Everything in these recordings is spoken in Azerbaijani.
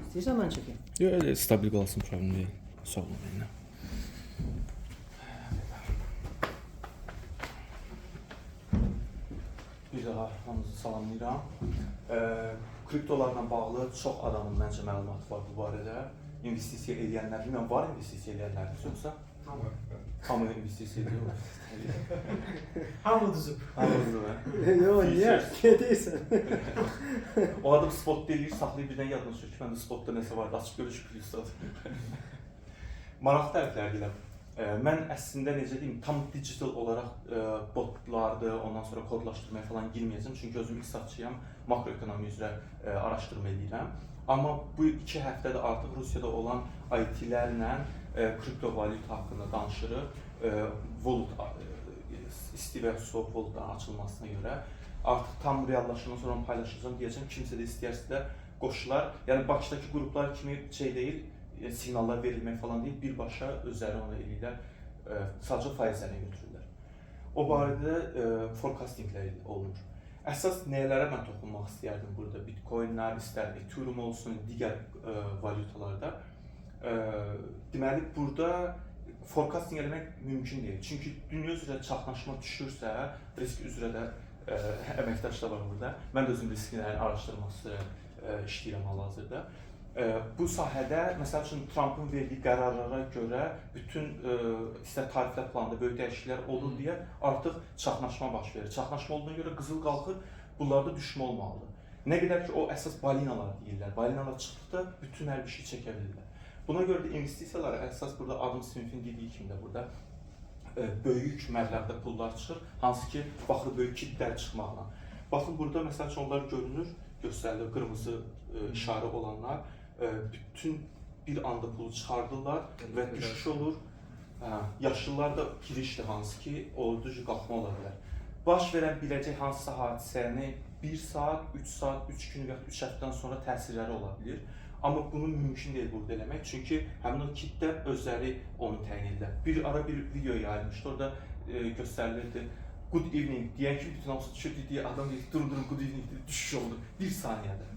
İstəyirsən mən çəkeyim? Yox, elə stabil qalsın, problem deyil. Sağ olun mənə. Bir daha hamınızı salamlayıram. Kriptolarla bağlı çox adamın məncə məlumatı var bu barədə. İnvestisiya edənlər, bilmirəm, var investisiya edənləriniz yoxsa? Hamı investisiya edir. Hamı düzüb. Hamı düzüb. Yox, niyə? Niyə deyirsən? O adam spot deyir, saxlayıb birdən yadına düşür ki, məndə spotda nəsə vardı, açıb görür ki, plusdadır. Maraqlı tərəflərdir. Mən əslində necə deyim, tam digital olaraq botlardır, ondan sonra kodlaşdırmaya falan girməyəcəm. Çünki özüm iqtisadçıyam, makroekonomi üzrə araşdırma edirəm. Amma bu 2 həftədə artıq Rusiyada olan IT-lərlə kriptovalyuta haqqında danışırıq. Valut, isti və soğuk valutların açılmasına görə. Artıq tam reallaşandan sonra onu paylaşacağım, deyəcəm, kimsə də istəyərsə də qoşular. Yəni, başdakı qruplar kimi şey deyil, siqnallar verilmək falan deyil, birbaşa özləri onu eləyirlər, sadəcə faizlərini götürürlər. O barədə forecastinglər olunur. Əsas nələrə mən toxunmaq istəyərdim burada? Bitcoinlər, istər Ethereum olsun, digər valyutalarda. Deməli, burada forecasting eləmək mümkün deyil. Çünki dünya üzrə çaxnaşma düşürsə, risk üzrə də əməkdaşlar var burada. Mən də özüm risklərin araşdırması işləyirəm hal-hazırda. Bu sahədə, məsəl üçün, Trump'ın verdiyi qərarlara görə bütün istər tariflər planında böyük dəyişikliklər olur deyə artıq çaxnaşma baş verir. Çaxnaşma olduğuna görə qızıl qalxır, bunlarda düşmə olmalıdır. Nə qədər ki, o əsas balinalar deyirlər. Balinalar çıxdıqda bütün hər bir şey çəkə bilirlər. Buna görə də investisiyalara əsas burada Adam Smith'in dediyi kimi də burada böyük məbləğdə pullar çıxır, hansı ki, baxır böyük kitlər çıxmaqla. Baxın, burada məsəl üçün onlar görünür, göstərilir, qırmızı işarə olanlar. Bütün bir anda pulu çıxardırlar və düşüş olur. Yaşlılar da girişdir, hansı ki, orducu qalxma ola bilər. Baş verən biləcək hansısa hadisəni 1 saat, 3 saat, 3 gün və 3 həftədən sonra təsirləri ola bilir. Amma bunu mümkün deyil burada eləmək, çünki həmin o kitlə özləri onu təyin edirlər. Bir ara bir video yayılmışdı, orada göstərilirdi. Good evening deyən ki, bütün hamısı düşür, deyə adam deyir, durun, good evening deyir, düşüş oldu 1 saniyədə.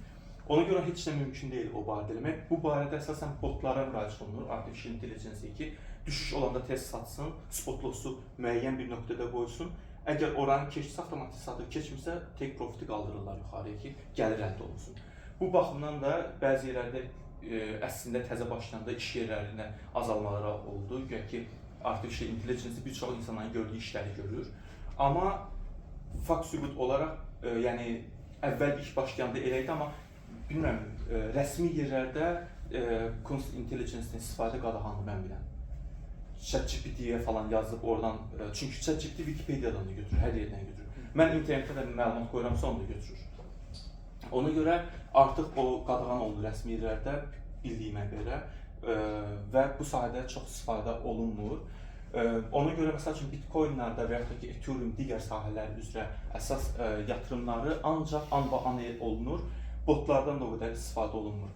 Ona görə heç də mümkün deyil o barədə eləmək. Bu barədə əsasən botlara müraciət olunur, artificial intelligence ki, düşüş olanda tez satsın, spot loss'u müəyyən bir nöqtədə qoysun. Əgər oranı keçsə, avtomatik satıb keçmirsə, take profit'i qaldırırlar yuxarıya ki, gəlir əldə olsun. Bu baxımdan da bəzi yerlərdə əslində təzə başlayanda iş yerlərində azalmalara oldu. Güya ki, artificial intelligence bir çox insanların gördüyü işləri görür. Amma fakt sübut olaraq, yəni əvvəl ilk başlayanda elə idi, amma bilmirəm, rəsmi yerlərdə constant intelligence-dən istifadə qadağandır mən biləm. ChatGPT-yə falan yazıb oradan, çünki ChatGPT Wikipediadan da götürür, hər yerdən götürür. Mən internetdə də məlumat qoyuramsa onu da götürür. Ona görə artıq o qadağan oldu rəsmi yerlərdə bildiyimə görə və bu sahədə çox istifadə olunmur. Ona görə məsəl üçün Bitcoinlərdə və yaxud da ki, Ethereum digər sahələr üzrə əsas yatırımları ancaq an olunur. Botlardan da o qədər istifadə olunmur.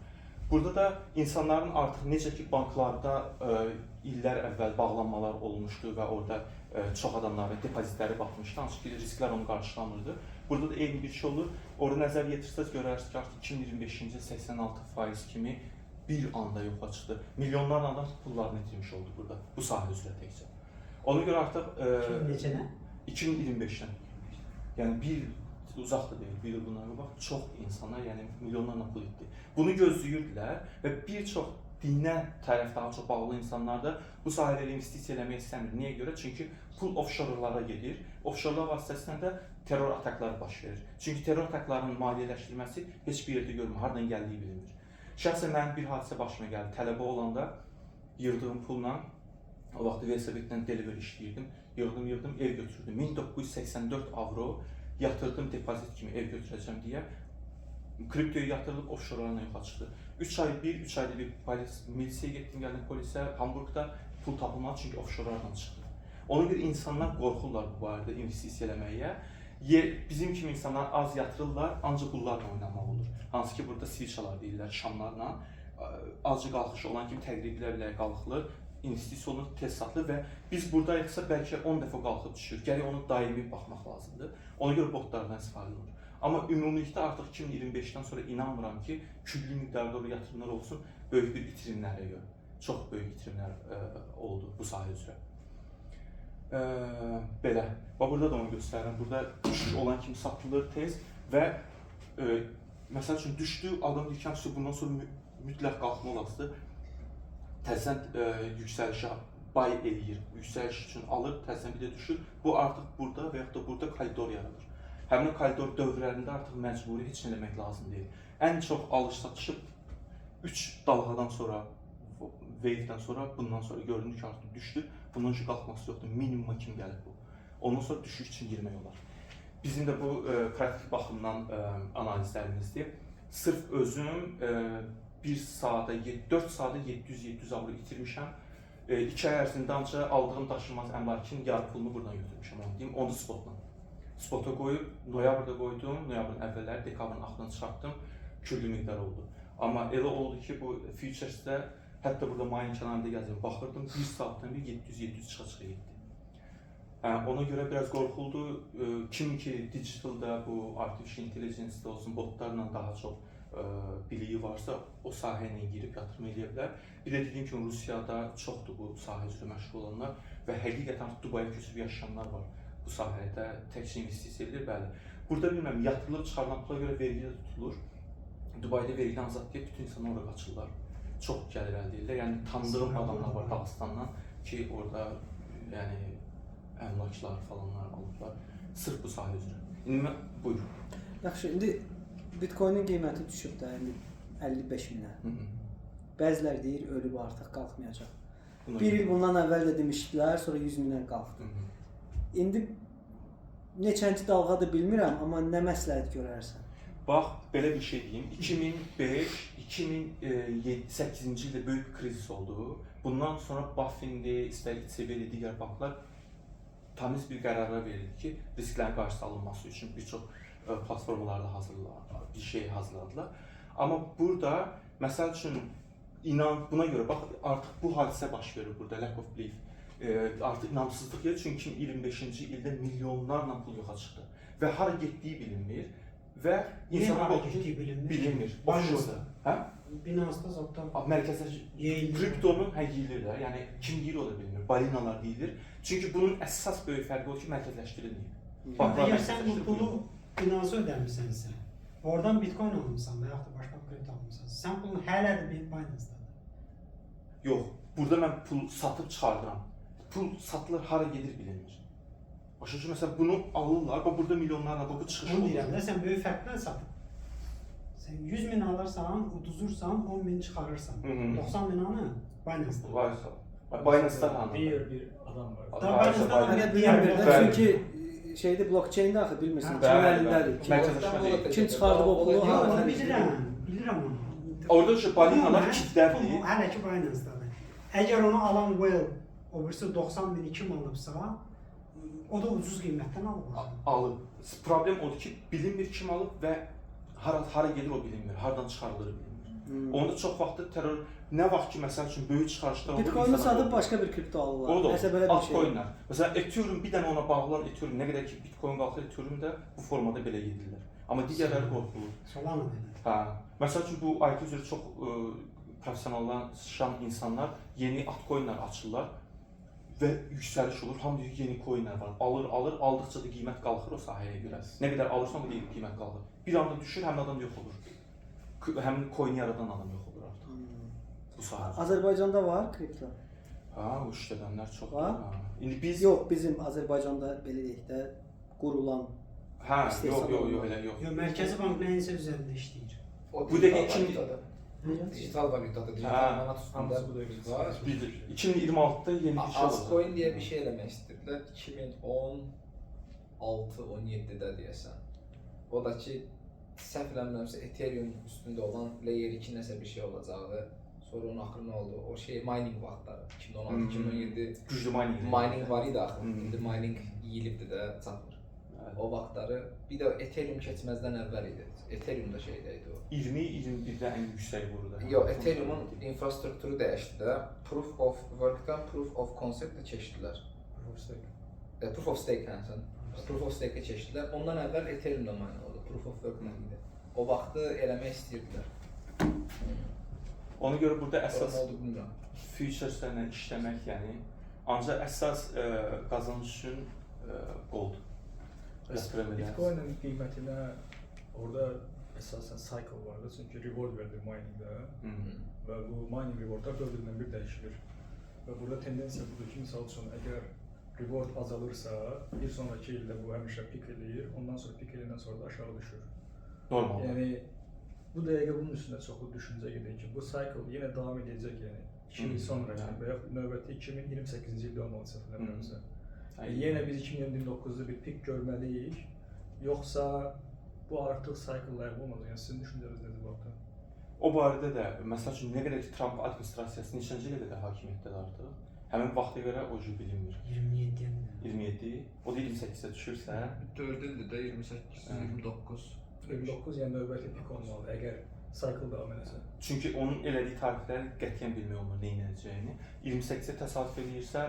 Burada da insanların artıq necə ki, banklarda illər əvvəl bağlanmalar olmuşdu və orada çox adamların depozitləri batmışdı, hansı ki, risklər onu qarşılamırdı. Burada da eyni bir şey olur. Orada nəzər yetirsəz görərsiniz ki, artıq 2025-ci 86% kimi bir anda yoxa çıxdı. Milyonlarla adam pullarını itirmiş oldu burada, bu sahə üzrə təkcə. Ona görə artıq 2025-dən, yəni bir uzaqda deyil, bir il bunlara bax, çox insanlar, yəni milyonlarla pul etdi. Bunu gözləyirdilər və bir çox dinə tərəf daha çox bağlı insanlar da bu sahələrə investisiya eləmək istəmir. Niyə görə? Çünki pul offshore-lara gedir. Offshore-lar vasitəsilə də terror atakları baş verir. Çünki terror ataklarının maliyyələşdirilməsi heç bir yerdə görmür, hardan gəldiyi bilinmir. Şəxsən mənim bir hadisə başıma gəldi. Tələbə olanda yığdığım pulla, o vaxtı Velsabitdən delivery işləyirdim, yığdım, ev götürdüm. 1984 avro yatırdım depozit kimi ev götürəcəm deyə. Kriptoya yatırılıb offshore-larına yoxa çıxdı. 3 ayda bir milisiyaya getdim, gəldim polisə, Hamburgda pul tapılmadı çünki offshore-lardan çıxdı. Ona görə insanlar qorxurlar bu barədə investisiya eləməyə. Bizim kimi insanlar az yatırırlar, ancaq bunlarla oynamaq olur. Hansı ki, burada switchalar deyirlər, şamlarla. Azca qalxışı olan kimi təqribilə qalxılır, investisiya olunur, tez satılır və biz buradayıqsa bəlkə 10 dəfə qalxıb düşür. Gərək onu daimi baxmaq lazımdır. Ona görə botlardan istifadə olunur. Amma ümumilikdə artıq 2025-dən sonra inanmıram ki, külli miqdarda oraya yatırımlar olsun, böyük bir itirimlərə görə. Çox böyük itirimlər oldu bu sahə üzrə. Belə. Bax, burada da onu göstərirəm. Burada düşüş olan kimi satılır tez və məsəl üçün düşdü, adam deyir ki, bundan sonra mütləq qalxma olasıdır. Təzədən yüksəlişə bay eləyir, yüksəliş üçün alır, təzədən bir də düşür. Bu artıq burada və yaxud da burada koridor yaradır. Həmin koridor dövrlərində artıq məcburi heç nə demək lazım deyil. Ən çox alış-satışıb 3 dalğadan sonra, wave'dən sonra, bundan sonra görünür ki, artıq düşdü. Bundan üçün qalxması yoxdur, minimuma kimi gəlir bu. Ondan sonra düşüş üçün girmək olar. Bizim də bu praktik baxımdan analizlərimizdir. Sırf özüm 4 saata 700 avro itirmişəm. 2 ay ərzində ancaq aldığım daşınmaz əmlakın yarı pulunu buradan götürmüşəm, onu deyim, onu spotla. Spota qoyub, noyabrda qoydum, noyabrın əvvəlləri, dekabrın axırını çıxartdım, küllü miqdar oldu. Amma elə oldu ki, bu futuresdə, hətta burada mayın kənarında yazıyorum, baxırdım, 1 saatdan bir 700 çıxa-çıxa getdi. Ona görə biraz qorxuldu. Kim ki digitalda, bu artificial intelligence olsun, botlarla daha çox biliyi varsa, o sahəyə girib yatırım edə bilər. Bir də dediyim kimi, Rusiyada çoxdur bu sahə üzrə məşğul olanlar və həqiqətən Dubaya köçüb yaşayanlar var. Bu sahədə təkcə investisiya edilir, bəli. Burada bilməm, yatırılıb çıxarılan pula görə vergi də tutulur. Dubayda vergidən azad deyib, bütün insanlar oraya qaçırlar. Çox gəlir əldə edirlər. Yəni tanıdığım adamlar var Dağıstandan ki, orada əmlaklar falanlar alıblar. Sırf bu sahə üzrə. İndi buyurun. Yaxşı, indi Bitcoin'in qiyməti düşüb də 55 minə. Bəziləri deyir, ölüb artıq qalxmayacaq. Bir il bundan əvvəl də demişdilər, sonra 100 minə qalxdı. İndi neçənci dalğadır bilmirəm, amma nə məsləhət görərsən? Bax, belə bir şey deyim. 2005-2008-ci ildə böyük bir krizis oldu. Bundan sonra BaFin-də, İCB-də, digər banklar tamiz bir qərara verildi ki, risklərin qarşısı alınması üçün bir çox platformalarda bir şey hazırladılar. Amma burada, məsəl üçün, buna görə, bax, artıq bu hadisə baş verir burada, lack of belief. Artıq inamsızlıq yedir, çünki 2025-ci ildə milyonlarla pul yoxa çıxdı. Və hara getdiyi bilinmir və insanlar getdiyi bilinmir. Başında. Binance'da zaten mərkəzdə kriptonun yeyilirlər, yəni kim yeyir o da bilmir, balinalar deyilir. Çünki bunun əsas böyük fərqi o ki, mərkəzləşdirilməyib. Əgər sən bu pulu Binance ödəmişsənsə, oradan Bitcoin almışsan və yaxud da başqa kripto almışsan, sən pulun hələ də Binance'dadır. Yox, burada mən pul satıb çıxardıram. Pul satılır, hara gedir bilinmir. Başa düşün, məsələn, bunu alırlar, burada milyonlarla bu çıxış olur. Onu deyirəm də, sən böyük fərqlə satıb. Sən 100 min alırsan, uduzursan, 10 min çıxarırsan. 90 minanı Binance'da. Binance'da hanım? Bir adam var. Binance'da deyirəm, çünki şeydə blockchain-də axı bilmirsən, kimin əlindədir. Kim çıxardıb o pulu? Bilirəm onu. Orada şu balinalar kilitlərdir. Hələ ki Binance'dadır. Əgər onu alan Well, o birisi 90 min kim alıbsa, o da ucuz qiymətdən alır. Alıb. Problem odur ki, bilinmir kim alıb və hara gedir o bilinmir, haradan çıxarılır bilinmir. Onda çox vaxtı terror, nə vaxt ki, məsəl üçün böyük çıxarışlar olur. Bitcoin-u satıb başqa bir kripto alırlar. O da Nəsə belə bir şey. altcoin'lər. Məsələn, Ethereum bir dənə ona bağlanan Ethereum, nə qədər ki Bitcoin qalxır, Ethereum da bu formada belə gedirlər. Amma digərləri qorxulur. Solana deyirlər. Məsəl üçün bu IT üzrə çox professionallaşan insanlar yeni altcoin'lər açırlar və yüksəliş olur. Hamı deyir yeni coin'lər var. Alır, aldıqca da qiymət qalxır o sahəyə görə. Nə qədər alırsan o qiymət qalxır. Bir anda düşür, həmin adam yox olur. Həmin coin'i yaradan adam yox olur artıq. Bu sahədə. Azərbaycanda var kripto? O işlədənlər çoxdur. Var? İndi biz Yox, bizim Azərbaycanda belə deyək də qurulan. yox, elə yox. Yox, Mərkəzi Bank nəyinsə üzərində işləyir. Bu da ikinci dijital valütada, dijital manat üstündə var. 2026'da yeni bir şey olacaq. Altcoin deyə bir şey eləmək istədilər 2016-17-də deyəsən. O da ki, səhv eləmirəmsə Ethereum üstündə olan Layer 2 nəsə bir şey olacağı. Sonra onun axırı nə oldu? O şey mining vaxtları. 2016-2017 güclü mining var idi axı. İndi mining yeyilibdi də çatmır. O vaxtları bir də Ethereum keçməzdən əvvəl idi. Ethereum da şeydə idi o. 20-21-də ən yüksək vurdu. Yox, Ethereum-un infrastrukturu dəyişdi də. Proof of work-dan Proof of concept-ə keçdilər. Proof of stake, sən. Proof of stake-ə keçdilər. Ondan əvvəl Ethereum-da mine oldu. proof of work idi. O vaxtı eləmək istəyirdilər. Ona görə burada Əsas əsas oldu bilmirəm. futureslərlə işləmək, yəni ancaq əsas qazanc üçün gold yatırım edərsiniz. Bitcoin'in qiymətinə orada əsasən cycle vardı, çünki reward verdi miningdə və bu mining rewardlar 4 ildən bir dəyişilir. Və burada tendensiya budur ki, misal üçün, əgər reward azalırsa, bir sonraki ildə bu həmişə pik eləyir, ondan sonra pik eləyəndən sonra da aşağı düşür. Normal. Yəni, bu dəqiqə bunun üstündə çoxlu düşüncə gedir ki, bu cycle yenə davam edəcək, yəni 2 il sonra və ya növbəti 2028-ci ildə olmalı səhv eləmirəmsə. Yenə biz 2029-da bir pik görməliyik, yoxsa bu artıq cycle-lar olmaz. Yəni sizin düşüncəniz nədir bu haqda? O barədə də, məsəl üçün, nə qədər ki, Trump administrasiyası neçənci ildə də hakimiyyətdədir artıq, həmin vaxta görə o cür bilinmir. 27 yəni. 27, o da 28-ə düşürsə, 4 ildir də 28, 29. 29 yəni növbəti pik olmalı, əgər cycle davam edəsə. çünki onun elədiyi tarixləri qətiyyən bilmək olmur nə edəcəyini. 28-ə təsadüf edirsə,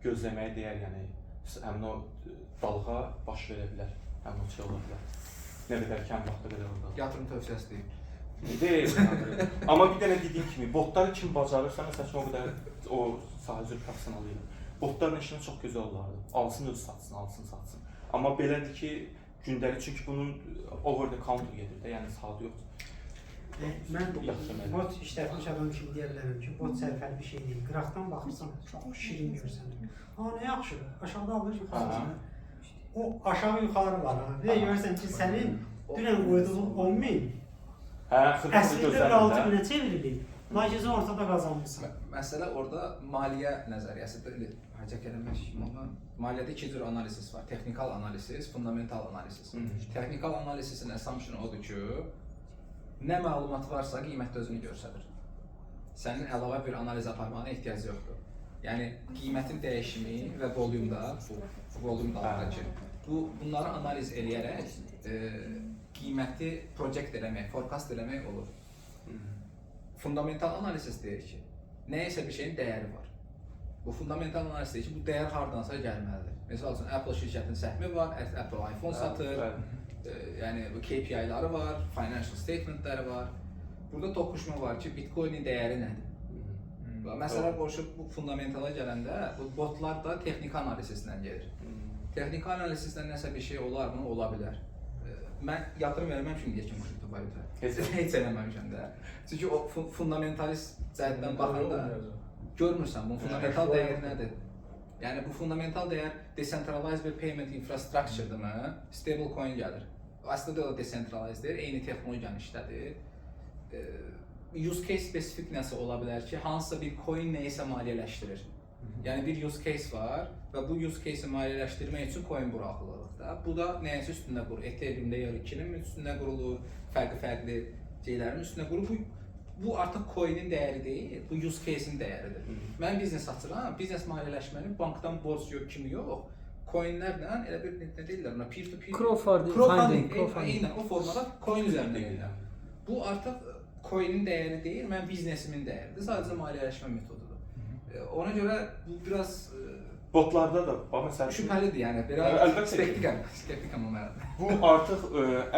gözləməyə dəyər, yəni həmin o dalğa baş verə bilər, həmin o şey ola bilər. Nə qədər ki, həmin vaxta qədər orada. Yatırım tövsiyəsi deyil. Deyil. Amma bir dənə dediyim kimi, botları kim bacarırsa, məsəl üçün o qədər o sahə üzrə professional deyil. Botların işini çox gözəl olardı. Alsın öz satsın, alsın satsın. Amma belədir ki, gündəlik çünki bunun over the counter gedir də, yəni sadə yoxdur. Mən bot işlətmiş adam kimi deyə bilərəm ki, bot sərfəli bir şey deyil. Qıraqdan baxırsan, çox şirin görsənir. Amma nə yaxşı, aşağıda alır, yuxarı. O aşağı yuxarı var. Və görürsən ki, sənin dünən qoyduğun 10.000 əslində 6.000-ə çevrilib. Lakin ortada qazanmışsan. Məsələ orada maliyyə nəzəriyyəsidir. Həcək eləmək kimi amma maliyyədə iki cür analiz var. Texnikal analiz, fundamental analiz. Texnikal analizin assumption odur ki, nə məlumat varsa qiymətdə özünü göstərir. Sənin əlavə bir analiz aparmağına ehtiyac yoxdur. Yəni qiymətin dəyişimi və volumda, bu volum dalğacı. Bunları analiz eləyərək qiyməti project eləmək, forecast eləmək olur. Fundamental analiz deyir ki, nəyəsə bir şeyin dəyəri var. Bu fundamental analiz deyir ki, bu dəyər hardansa gəlməlidir. Məsəl üçün Apple şirkətinin səhmi var, Apple iPhone satır, yəni bu KPI-ləri var, financial statement-ləri var. Burada toqquşma var ki, Bitcoin-in dəyəri nədir? Məsələ bu fundamentala gələndə, bu botlar da texniki analizisindən gedir. Texniki analizisdən nəsə bir şey olar mı? Ola bilər. Mən yatırım verməmişim deyə ki, kriptovalyuta. Heç eləməmişəm də. Çünki o fundamentalist cəhətdən baxanda görmürsən bunun fundamental dəyəri nədir? Yəni bu fundamental dəyər decentralized bir payment infrastructure-dırmı? Stablecoin gəlir. Aslında da decentralized-dir, eyni texnologiyanı işlədir. Use case spesifik nəsə ola bilər ki, hansısa bir coin nəyisə maliyyələşdirir. Yəni bir use case var və bu use case-i maliyyələşdirmək üçün coin buraxılır da. Bu da nəyəsə üstündə qurulur. Ethereum-da ya Ethereum üstündə qurulur, fərqli şeylərin üstündə qurulur. Bu artıq coin-in dəyəri deyil, bu use case-in dəyəridir. Mən biznes açıram, biznes maliyyələşməni bankdan borc kimi yox, coinlərlə elə bir nə deyirlər buna, peer-to-peer crowdfunding, eynən o formada coin üzərində gedirəm. Bu artıq coin-in dəyəri deyil, mən biznesimin dəyəridir, sadəcə maliyyələşmə metodudur. Ona görə bu biraz botlarda da, məsələn, şübhəlidir, yəni belə skeptikam o mənada. Bu artıq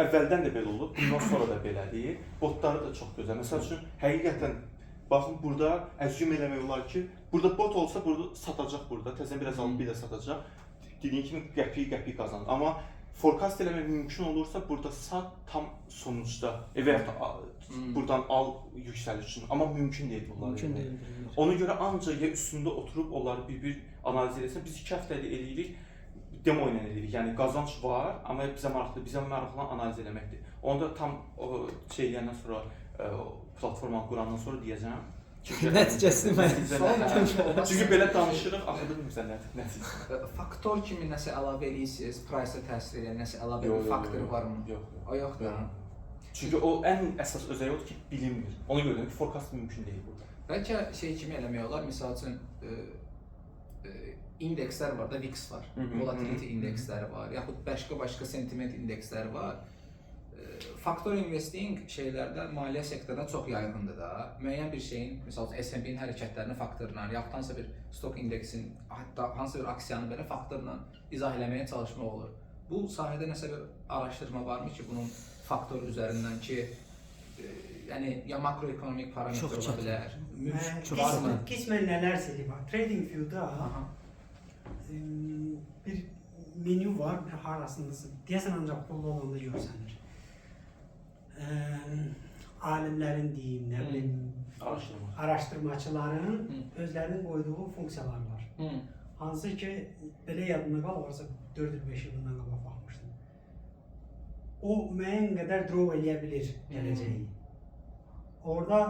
əvvəldən də belə olub, bundan sonra da belədir. Botları da çox gözəl. Məsəl üçün, həqiqətən baxın burada assume eləmək olar ki, burada bot olsa burada satacaq burada, təzən biraz alıb bir də satacaq. Dediyin kimi qəpik qazanır. Amma forecast eləmək mümkün olursa burada sat tam sonuçda və ya buradan al yüksəliş üçün. Amma mümkün deyil bunlar. Mümkün deyil. Ona görə ancaq ya üstündə oturub onları bir analiz eləsən, biz 2 həftədə eləyirik, demo ilə eləyirik. Yəni qazanc var, amma bizə maraqlı analiz eləməkdir. Onu da tam şey eləyəndən sonra, platformanı qurandan sonra deyəcəm. Nəticəsini mən. Çünki belə danışırıq, axıda bilmirsən nəticə. Faktor kimi nəsə əlavə eləyirsiniz, price-a təsir edən nəsə əlavə bir faktoru varmı? Yox. O yoxdur. Çünki o ən əsas özəyi odur ki, bilinmir. Ona görə ki, forecast mümkün deyil burada. Bəlkə şey kimi eləmək olar, misal üçün indekslər var da, VIX var, volatility indeksləri var, yaxud başqa sentiment indeksləri var. Faktor investing şeylərdə, maliyyə sektorunda çox yayğındır da. Müəyyən bir şeyin, misal üçün S&P-nin hərəkətlərini faktorla, yaxud hansısa bir stock indeksin, hətta hansısa bir aksiyanı belə faktorla izah eləməyə çalışmaq olur. Bu sahədə nəsə bir araşdırma varmı ki, bunun faktor üzərindən ki, yəni ya makroekonomik parametr Çox ola bilər, Çox varmı? Qismən nələr sili var. Trading View'da Aha. bir menü var, bir harasındasın. Deyəsən ancaq pullu olanda görsənir. Alimlərin deyim, nə bilim, araşdırmaçıların özlərinin qoyduğu funksiyalar var. Hansı ki, belə yadımda qalırsa 4-5 yılından qabaq baxmışdım. O müəyyən qədər draw eləyə bilir gələcəyi. Orada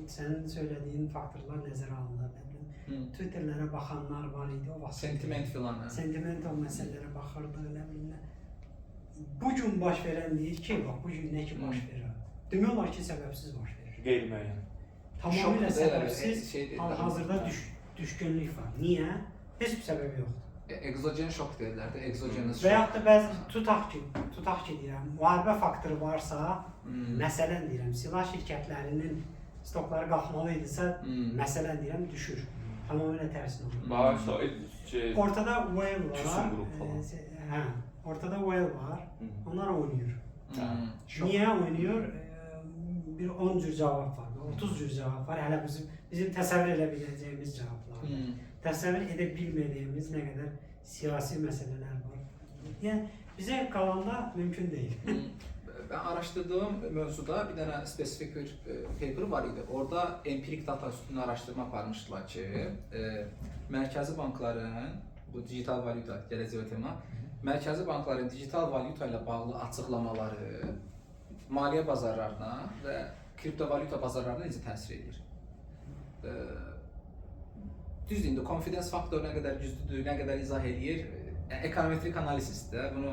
sənin söylədiyin faktorlar nəzərə alınır. Twitterlərə baxanlar var idi o vaxt. Sentiment filan. Sentimental məsələlərə baxırdı, nə bilim. Bu gün baş verən deyir ki, bax bu gün nə ki baş verir. Demək olar ki, səbəbsiz baş verir. Qeyri-müəyyən. Tamamilə səbəbsiz, hal-hazırda düşkünlük var. Niyə? Heç bir səbəbi yoxdur. Exogen şok deyirlər də, exogenous Və şok. yaxud da bəzi tutaq ki deyirəm, müharibə faktoru varsa, məsələn deyirəm, silah şirkətlərinin stokları qalxmalı idisə, məsələn deyirəm, düşür. Tamamilə tərsinə olur. Varsa, Ortada whale var. Küsüm qrup falan. Ortada whale var. Onlar oynayır. Şok. Niyə oynayır? Bir 10 cür cavab var, 30 cür cavab var. Hələ bizim təsəvvür edə biləcəyimiz cavablar. Təsəvvür edə bilmədiyimiz nə qədər siyasi məsələlər var. Yəni bizə qalanda mümkün deyil. Ben araştırdığım mövzuda bir dənə spesifik bir paper var idi. Orada empirik data üstündə araşdırma aparmışdılar ki, mərkəzi bankların bu digital valyuta gələcək tema, mərkəzi bankların digital valyuta ilə bağlı açıqlamaları maliyyə bazarlarına və kriptovalyuta bazarlarına necə təsir edir? Düzdür, indi confidence faktoru nə qədər güclüdür, nə qədər izah edir, ekonometrik analizisdə bunu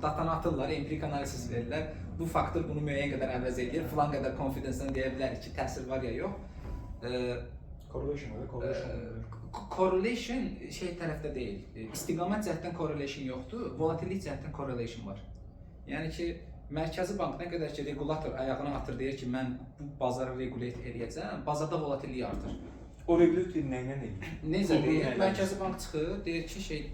datanı atırlar, empirik analiz verirlər. Bu faktor bunu müəyyən qədər əvəz edir, filan qədər confidence-dən deyə bilərik ki, təsir var ya yox. Correlation şey tərəfdə deyil, istiqamət cəhətdən correlation yoxdur, volatillik cəhətdən correlation var. Yəni ki, Mərkəzi Bank nə qədər ki, regulator ayağını atır, deyir ki, mən bu bazarı regulate edəcəm, bazarda volatillik artır. O regulator nə ilə edir? Necə deyir? Mərkəzi Bank çıxır, deyir ki,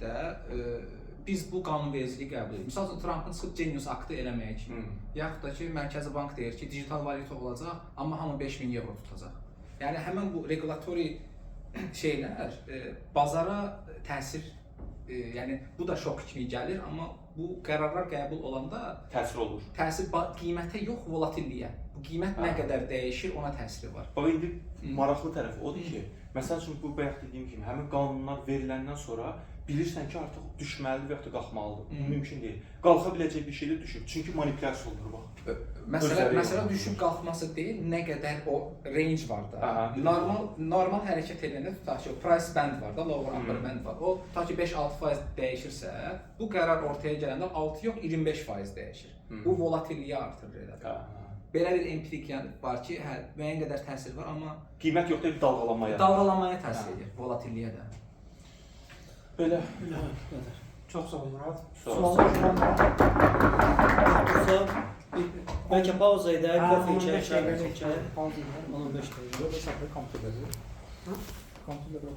biz bu qanunvericiliyi qəbul edirik. Məsələn, Trumpın çıxıb Genius aktı eləməyə kimi. Yaxud da ki, Mərkəzi Bank deyir ki, digital valyuta olacaq, amma hamı 5000 euro tutacaq. Yəni həmin bu regulatori şeylər bazara təsir, yəni bu da şok kimi gəlir, amma bu qərarlar qəbul olanda Təsir olur. Təsir qiymətə yox, volatilliyə. Bu qiymət nə qədər dəyişir, ona təsiri var. Bax indi maraqlı tərəfi odur ki, məsəl üçün bu bayaq dediyim kimi, həmin qanunlar veriləndən sonra bilirsən ki, artıq düşməlidir və yaxud da qalxmalıdır. Mümkün deyil. Qalxa biləcək bir şey də düşüb. Çünki manipulyasiya olur bax. Məsələ düşüb qalxması deyil, nə qədər o range var da. Normal hərəkət edəndə tutaq ki, price band var da, lower upper band var. O tutaq ki 5-6% dəyişirsə, bu qərar ortaya gələndə 6 yox 25% dəyişir. Bu volatilliyi artırır elə. Belə bir empirik var ki, müəyyən qədər təsir var, amma qiymət yox da bir dalğalanmaya. Dalğalanmaya təsir edir, volatilliyə də. Belə. Çox sağ ol Murad. Suallar bəlkə pauza edək, kofe içək, çay içək. 15 dəqiqə. Yox, hesabı kompüterdə. Kompüterdə